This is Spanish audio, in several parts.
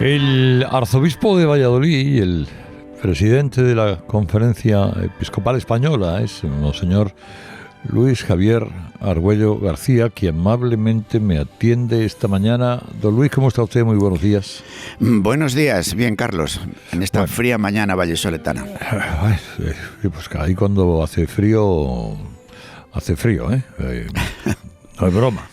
El arzobispo de Valladolid y el presidente de la Conferencia Episcopal Española es Monseñor Luis Javier Argüello García, quien amablemente me atiende esta mañana. Don Luis, ¿cómo está usted? Muy buenos días. Buenos días, bien, Carlos, en esta fría mañana vallesoletana. Pues ahí cuando hace frío, ¿eh? No es broma.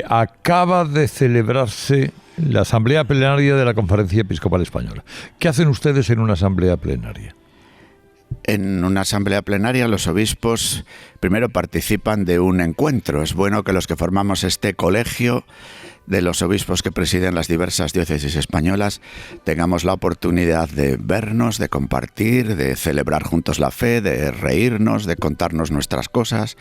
Acaba de celebrarse la Asamblea Plenaria de la Conferencia Episcopal Española. ¿Qué hacen ustedes en una asamblea plenaria? En una asamblea plenaria los obispos primero participan de un encuentro. Es bueno que los que formamos este colegio de los obispos que presiden las diversas diócesis españolas tengamos la oportunidad de vernos, de compartir, de celebrar juntos la fe, de reírnos, de contarnos nuestras cosas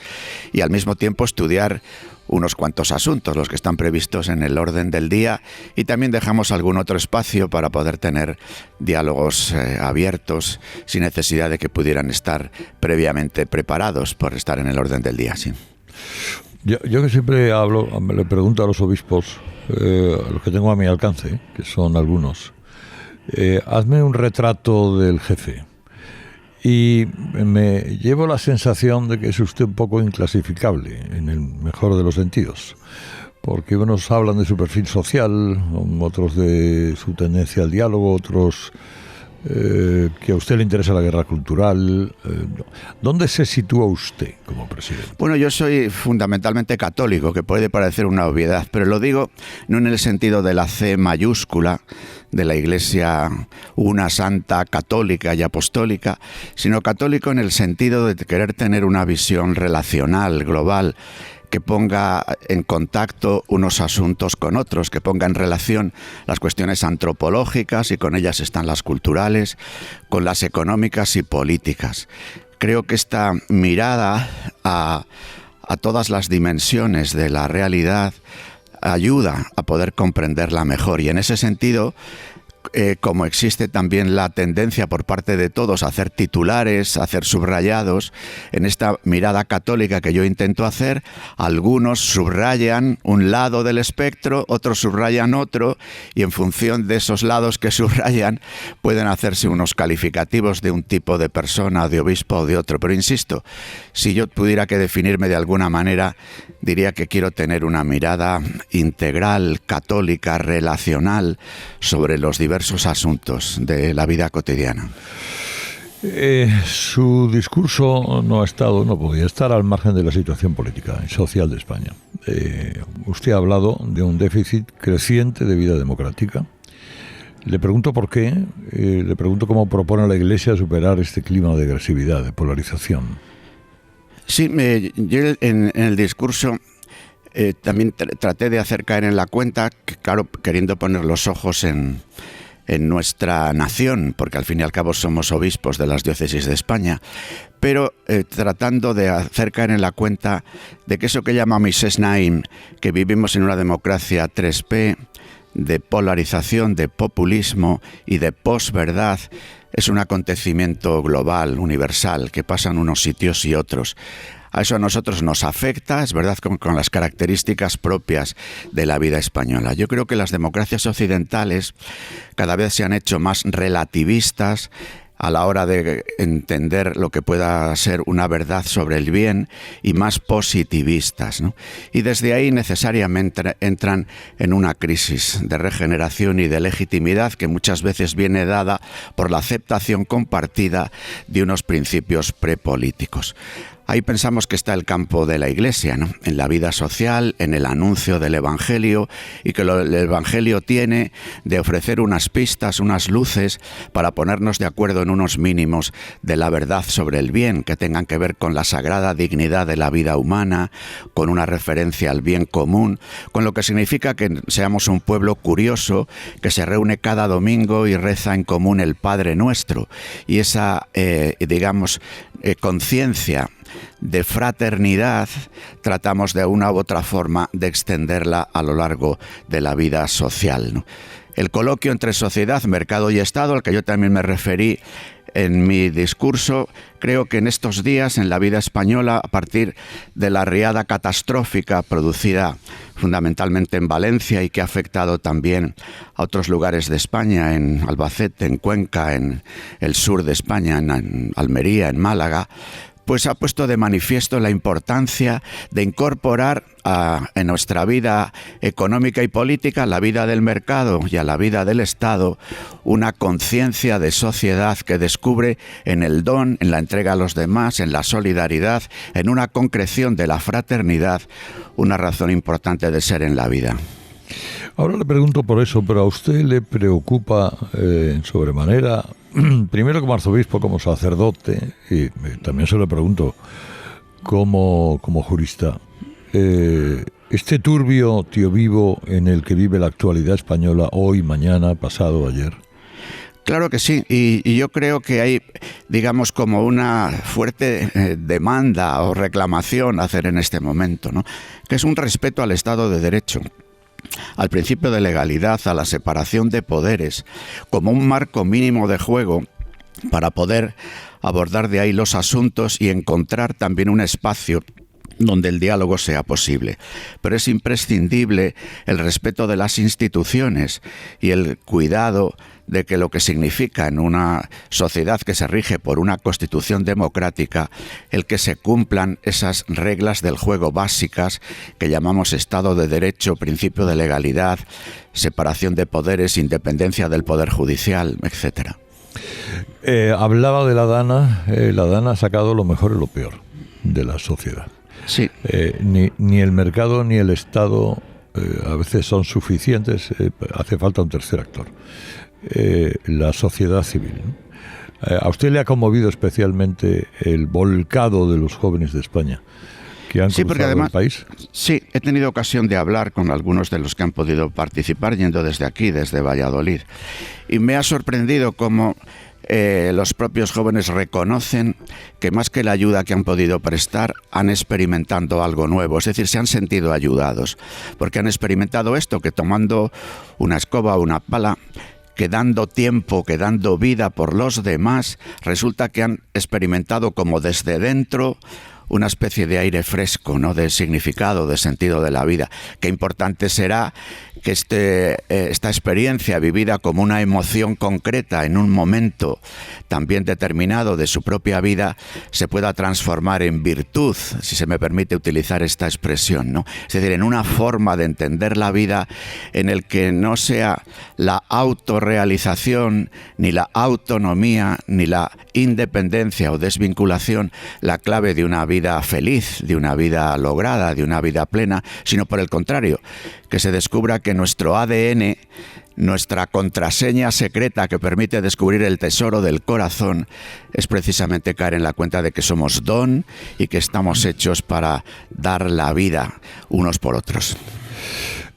y al mismo tiempo estudiar unos cuantos asuntos, los que están previstos en el orden del día, y también dejamos algún otro espacio para poder tener diálogos abiertos sin necesidad de que pudieran estar previamente preparados por estar en el orden del día. Sí. Yo que siempre le pregunto a los obispos, a los que tengo a mi alcance, que son algunos, hazme un retrato del jefe. Y me llevo la sensación de que es usted un poco inclasificable, en el mejor de los sentidos. Porque unos hablan de su perfil social, otros de su tendencia al diálogo, otros que a usted le interesa la guerra cultural. ¿Dónde se sitúa usted como presidente? Bueno, yo soy fundamentalmente católico, que puede parecer una obviedad, pero lo digo no en el sentido de la C mayúscula, de la Iglesia una santa, católica y apostólica, sino católico en el sentido de querer tener una visión relacional, global, que ponga en contacto unos asuntos con otros, que ponga en relación las cuestiones antropológicas, y con ellas están las culturales, con las económicas y políticas. Creo que esta mirada a todas las dimensiones de la realidad ayuda a poder comprenderla mejor, y en ese sentido, como existe también la tendencia por parte de todos a hacer titulares, a hacer subrayados, en esta mirada católica que yo intento hacer, algunos subrayan un lado del espectro, otros subrayan otro, y en función de esos lados que subrayan pueden hacerse unos calificativos de un tipo de persona, de obispo o de otro. Pero insisto, si yo tuviera que definirme de alguna manera, diría que quiero tener una mirada integral, católica, relacional sobre los diversos asuntos de la vida cotidiana. Su discurso no podía estar al margen de la situación política y social de España. Usted ha hablado de un déficit creciente de vida democrática. Le pregunto por qué, le pregunto cómo propone la Iglesia superar este clima de agresividad, de polarización. Sí, yo en el discurso también traté de hacer caer en la cuenta, que, claro, queriendo poner los ojos en nuestra nación, porque al fin y al cabo somos obispos de las diócesis de España, pero tratando de hacer caer en la cuenta de que eso que llama Moisés Naim, que vivimos en una democracia 3P, de polarización, de populismo y de posverdad, es un acontecimiento global, universal, que pasa en unos sitios y otros. A eso a nosotros nos afecta, es verdad, con las características propias de la vida española. Yo creo que las democracias occidentales cada vez se han hecho más relativistas a la hora de entender lo que pueda ser una verdad sobre el bien, y más positivistas, ¿no? Y desde ahí necesariamente entran en una crisis de regeneración y de legitimidad que muchas veces viene dada por la aceptación compartida de unos principios prepolíticos. Ahí pensamos que está el campo de la Iglesia, ¿no? En la vida social, en el anuncio del Evangelio, y que el Evangelio tiene de ofrecer unas pistas, unas luces para ponernos de acuerdo en unos mínimos de la verdad sobre el bien, que tengan que ver con la sagrada dignidad de la vida humana, con una referencia al bien común, con lo que significa que seamos un pueblo curioso que se reúne cada domingo y reza en común el Padre Nuestro, y esa, conciencia de fraternidad, tratamos de una u otra forma de extenderla a lo largo de la vida social, ¿no? El coloquio entre sociedad, mercado y Estado, al que yo también me referí en mi discurso, creo que en estos días, en la vida española, a partir de la riada catastrófica producida fundamentalmente en Valencia y que ha afectado también a otros lugares de España, en Albacete, en Cuenca, en el sur de España, en Almería, en Málaga, pues ha puesto de manifiesto la importancia de incorporar en nuestra vida económica y política, la vida del mercado y a la vida del Estado, una conciencia de sociedad que descubre en el don, en la entrega a los demás, en la solidaridad, en una concreción de la fraternidad, una razón importante de ser en la vida. Ahora le pregunto por eso, pero ¿a usted le preocupa en sobremanera, primero como arzobispo, como sacerdote, y también se lo pregunto como jurista, este turbio tío vivo en el que vive la actualidad española hoy, mañana, pasado, ayer? Claro que sí, y yo creo que hay, digamos, como una fuerte demanda o reclamación a hacer en este momento, ¿no? Que es un respeto al Estado de Derecho, al principio de legalidad, a la separación de poderes, como un marco mínimo de juego para poder abordar de ahí los asuntos y encontrar también un espacio donde el diálogo sea posible. Pero es imprescindible el respeto de las instituciones y el cuidado de que lo que significa en una sociedad que se rige por una constitución democrática, el que se cumplan esas reglas del juego básicas que llamamos Estado de Derecho, principio de legalidad, separación de poderes, independencia del Poder Judicial, etcétera. Hablaba de la DANA ha sacado lo mejor y lo peor de la sociedad. Sí. Ni el mercado ni el Estado a veces son suficientes, hace falta un tercer actor. La sociedad civil, ¿no? ¿A usted le ha conmovido especialmente el volcado de los jóvenes de España que han cruzado además, el país? Sí, he tenido ocasión de hablar con algunos de los que han podido participar yendo desde aquí, desde Valladolid, y me ha sorprendido cómo los propios jóvenes reconocen que más que la ayuda que han podido prestar, han experimentado algo nuevo, es decir, se han sentido ayudados, porque han experimentado esto, que tomando una escoba o una pala, que dando tiempo, que dando vida por los demás, resulta que han experimentado como desde dentro una especie de aire fresco, ¿no? De significado, de sentido de la vida. Qué importante será que esta experiencia vivida como una emoción concreta en un momento también determinado de su propia vida se pueda transformar en virtud, si se me permite utilizar esta expresión, ¿no? Es decir, en una forma de entender la vida en el que no sea la autorrealización, ni la autonomía, ni la independencia o desvinculación la clave de una vida feliz, de una vida lograda, de una vida plena, sino por el contrario, que se descubra que nuestro ADN, nuestra contraseña secreta que permite descubrir el tesoro del corazón, es precisamente caer en la cuenta de que somos don y que estamos hechos para dar la vida unos por otros.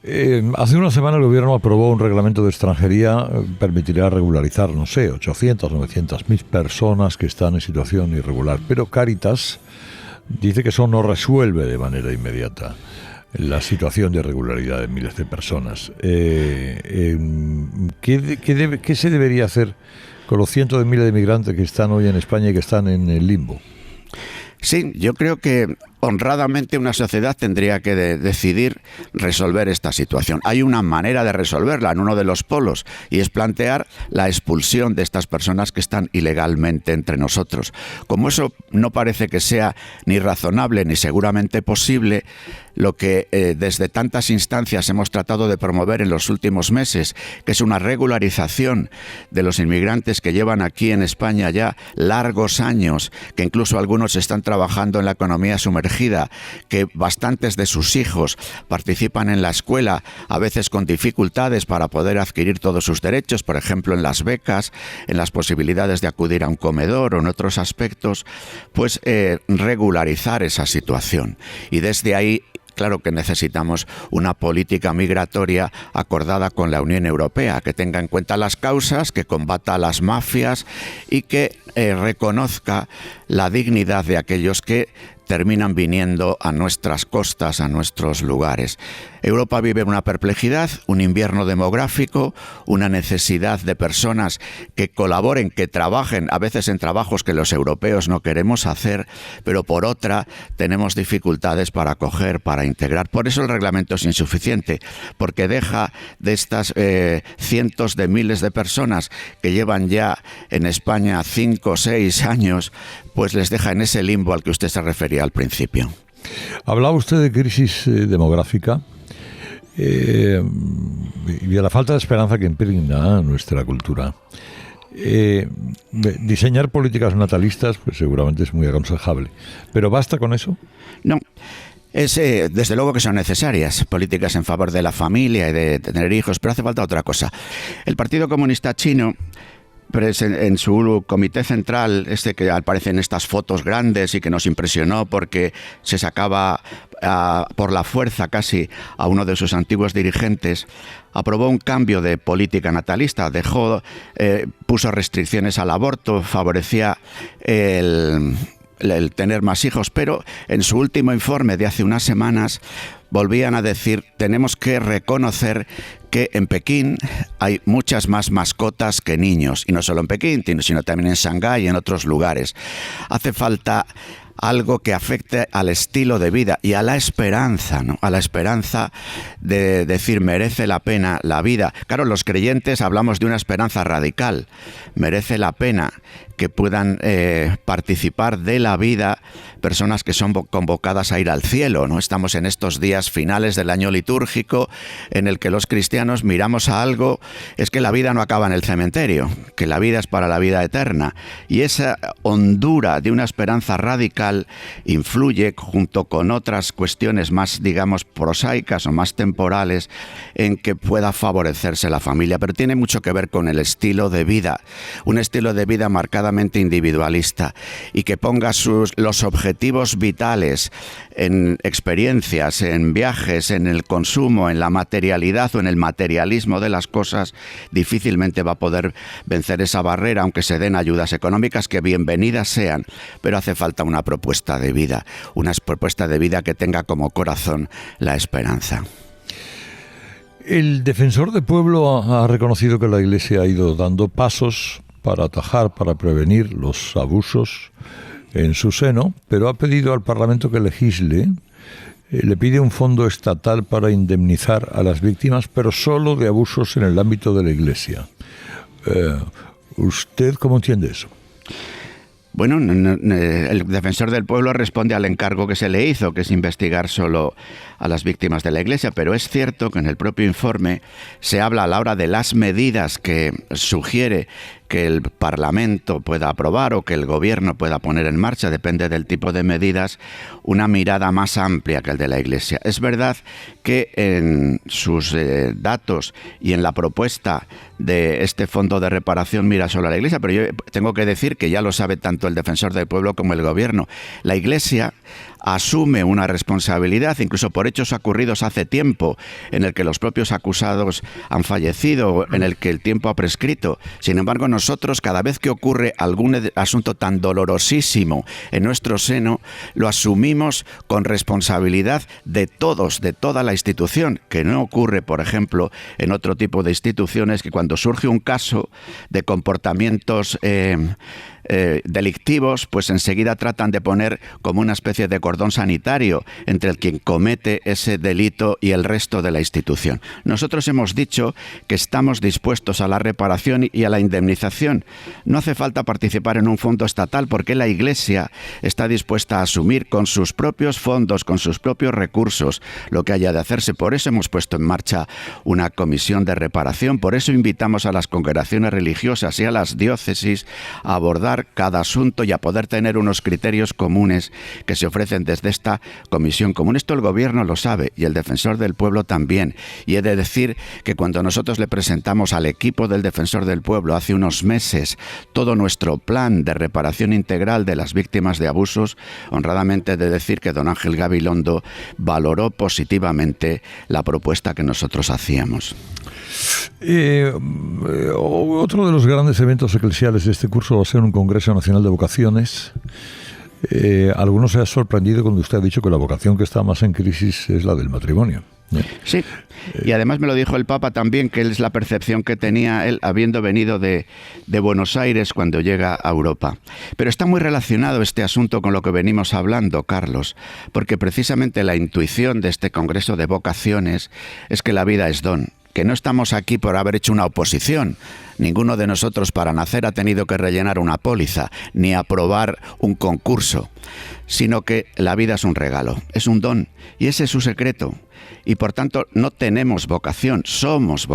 Hace una semana el gobierno aprobó un reglamento de extranjería, permitirá regularizar, 800, 900.000 personas que están en situación irregular, pero Cáritas dice que eso no resuelve de manera inmediata la situación de irregularidad de miles de personas. ¿Qué se debería hacer con los cientos de miles de migrantes que están hoy en España y que están en el limbo? Sí, yo creo que honradamente una sociedad tendría que decidir resolver esta situación. Hay una manera de resolverla en uno de los polos y es plantear la expulsión de estas personas que están ilegalmente entre nosotros. Como eso no parece que sea ni razonable ni seguramente posible, lo que desde tantas instancias hemos tratado de promover en los últimos meses, que es una regularización de los inmigrantes que llevan aquí en España ya largos años, que incluso algunos están trabajando en la economía sumergida, que bastantes de sus hijos participan en la escuela, a veces con dificultades para poder adquirir todos sus derechos, por ejemplo en las becas, en las posibilidades de acudir a un comedor o en otros aspectos, pues regularizar esa situación. Y desde ahí claro que necesitamos una política migratoria acordada con la Unión Europea, que tenga en cuenta las causas, que combata a las mafias y que reconozca la dignidad de aquellos que terminan viniendo a nuestras costas, a nuestros lugares. Europa vive una perplejidad, un invierno demográfico, una necesidad de personas que colaboren, que trabajen, a veces en trabajos que los europeos no queremos hacer, pero por otra tenemos dificultades para acoger, para integrar. Por eso el reglamento es insuficiente, porque deja de estas cientos de miles de personas que llevan ya en España 5 o 6 años, pues les deja en ese limbo al que usted se refería al principio. Hablaba usted de crisis demográfica y de la falta de esperanza que impregna nuestra cultura. Diseñar políticas natalistas pues seguramente es muy aconsejable, pero ¿basta con eso? No. Desde luego que son necesarias políticas en favor de la familia y de tener hijos, pero hace falta otra cosa. El Partido Comunista Chino, en su comité central, que aparecen estas fotos grandes y que nos impresionó porque se sacaba por la fuerza casi a uno de sus antiguos dirigentes, aprobó un cambio de política natalista, puso restricciones al aborto, favorecía el tener más hijos, pero en su último informe de hace unas semanas volvían a decir: tenemos que reconocer que en Pekín hay muchas más mascotas que niños, y no solo en Pekín, sino también en Shanghái y en otros lugares. Hace falta algo que afecte al estilo de vida y a la esperanza, ¿no? A la esperanza de decir, merece la pena la vida. Claro, los creyentes hablamos de una esperanza radical. Merece la pena que puedan participar de la vida personas que son convocadas a ir al cielo, ¿no? Estamos en estos días finales del año litúrgico en el que los cristianos miramos a algo, es que la vida no acaba en el cementerio, que la vida es para la vida eterna. Y esa hondura de una esperanza radical influye, junto con otras cuestiones más, digamos, prosaicas o más temporales, en que pueda favorecerse la familia. Pero tiene mucho que ver con el estilo de vida, un estilo de vida marcadamente individualista, y que ponga los objetivos vitales en experiencias, en viajes, en el consumo, en la materialidad o en el materialismo de las cosas, difícilmente va a poder vencer esa barrera, aunque se den ayudas económicas, que bienvenidas sean, pero hace falta una propuesta de vida que tenga como corazón la esperanza. El defensor del pueblo ha reconocido que la Iglesia ha ido dando pasos para atajar, para prevenir los abusos en su seno, pero ha pedido al Parlamento que legisle, le pide un fondo estatal para indemnizar a las víctimas, pero solo de abusos en el ámbito de la Iglesia. ¿Usted cómo entiende eso? Bueno, el defensor del pueblo responde al encargo que se le hizo, que es investigar solo a las víctimas de la Iglesia, pero es cierto que en el propio informe se habla a la hora de las medidas que sugiere que el Parlamento pueda aprobar o que el Gobierno pueda poner en marcha, depende del tipo de medidas, una mirada más amplia que el de la Iglesia. Es verdad que en sus datos y en la propuesta de este fondo de reparación mira solo a la Iglesia, pero yo tengo que decir que ya lo sabe tanto el defensor del pueblo como el Gobierno. La Iglesia asume una responsabilidad, incluso por hechos ocurridos hace tiempo, en el que los propios acusados han fallecido, en el que el tiempo ha prescrito. Sin embargo, nosotros, cada vez que ocurre algún asunto tan dolorosísimo en nuestro seno, lo asumimos con responsabilidad de todos, de toda la institución, que no ocurre, por ejemplo, en otro tipo de instituciones, que cuando surge un caso de comportamientos delictivos, pues enseguida tratan de poner como una especie de cordón sanitario entre el quien comete ese delito y el resto de la institución. Nosotros hemos dicho que estamos dispuestos a la reparación y a la indemnización. No hace falta participar en un fondo estatal, porque la Iglesia está dispuesta a asumir con sus propios fondos, con sus propios recursos, lo que haya de hacerse. Por eso hemos puesto en marcha una comisión de reparación, por eso invitamos a las congregaciones religiosas y a las diócesis a abordar tratar cada asunto y a poder tener unos criterios comunes que se ofrecen desde esta comisión común. Esto el gobierno lo sabe y el defensor del pueblo también. Y he de decir que cuando nosotros le presentamos al equipo del defensor del pueblo hace unos meses todo nuestro plan de reparación integral de las víctimas de abusos, honradamente he de decir que don Ángel Gabilondo valoró positivamente la propuesta que nosotros hacíamos. Otro de los grandes eventos eclesiales de este curso va a ser un Congreso Nacional de Vocaciones. Algunos se han sorprendido cuando usted ha dicho que la vocación que está más en crisis es la del matrimonio. Sí, y además me lo dijo el Papa también, que es la percepción que tenía él habiendo venido de Buenos Aires cuando llega a Europa. Pero está muy relacionado este asunto con lo que venimos hablando, Carlos, porque precisamente la intuición de este Congreso de Vocaciones es que la vida es don, que no estamos aquí por haber hecho una oposición. Ninguno de nosotros para nacer ha tenido que rellenar una póliza, ni aprobar un concurso, sino que la vida es un regalo, es un don, y ese es su secreto. Y por tanto no tenemos vocación, somos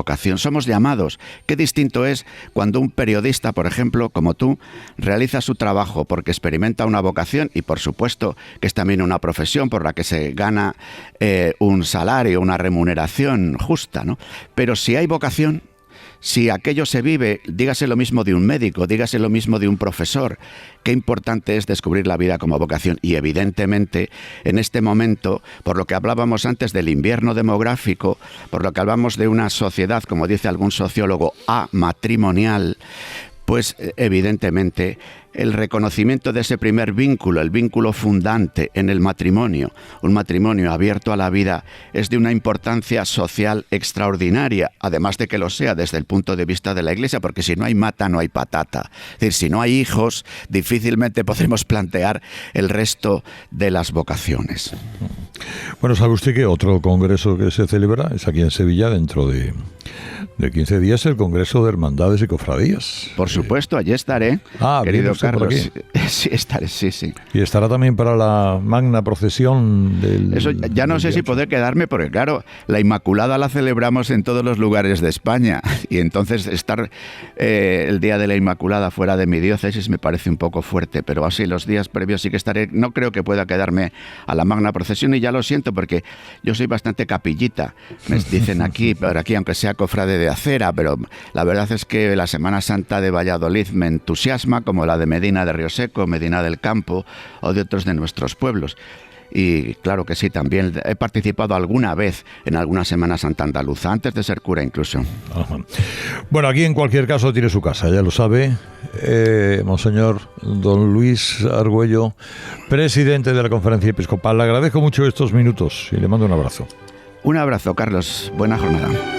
llamados. Qué distinto es cuando un periodista, por ejemplo, como tú, realiza su trabajo porque experimenta una vocación y por supuesto que es también una profesión por la que se gana un salario, una remuneración justa, ¿no? Pero si hay vocación, si aquello se vive, dígase lo mismo de un médico, dígase lo mismo de un profesor, qué importante es descubrir la vida como vocación. Y evidentemente, en este momento, por lo que hablábamos antes del invierno demográfico, por lo que hablamos de una sociedad, como dice algún sociólogo, amatrimonial, pues evidentemente el reconocimiento de ese primer vínculo, el vínculo fundante en el matrimonio, un matrimonio abierto a la vida, es de una importancia social extraordinaria, además de que lo sea desde el punto de vista de la Iglesia, porque si no hay mata, no hay patata. Es decir, si no hay hijos, difícilmente podemos plantear el resto de las vocaciones. Bueno, ¿sabe usted que otro congreso que se celebra es aquí en Sevilla dentro de 15 días, el Congreso de Hermandades y Cofradías? Por supuesto, allí estaré, querido Carlos. Sí, estaré, sí. Y estará también para la magna procesión del... Eso ya no sé si poder quedarme, porque claro, la Inmaculada la celebramos en todos los lugares de España, y entonces estar el día de la Inmaculada fuera de mi diócesis me parece un poco fuerte, pero así los días previos sí que estaré. No creo que pueda quedarme a la magna procesión, y ya lo siento, porque yo soy bastante capillita, me dicen aquí, pero aquí aunque sea cofrade de acera, pero la verdad es que la Semana Santa de Valladolid me entusiasma, como la de Medina de Río Seco, Medina del Campo o de otros de nuestros pueblos. Y claro que sí, también he participado alguna vez en alguna Semana Santa andaluza, antes de ser cura incluso. Ajá. Bueno, aquí en cualquier caso tiene su casa, ya lo sabe, Monseñor don Luis Argüello, presidente de la Conferencia Episcopal. Le agradezco mucho estos minutos y le mando un abrazo. Un abrazo, Carlos. Buena jornada.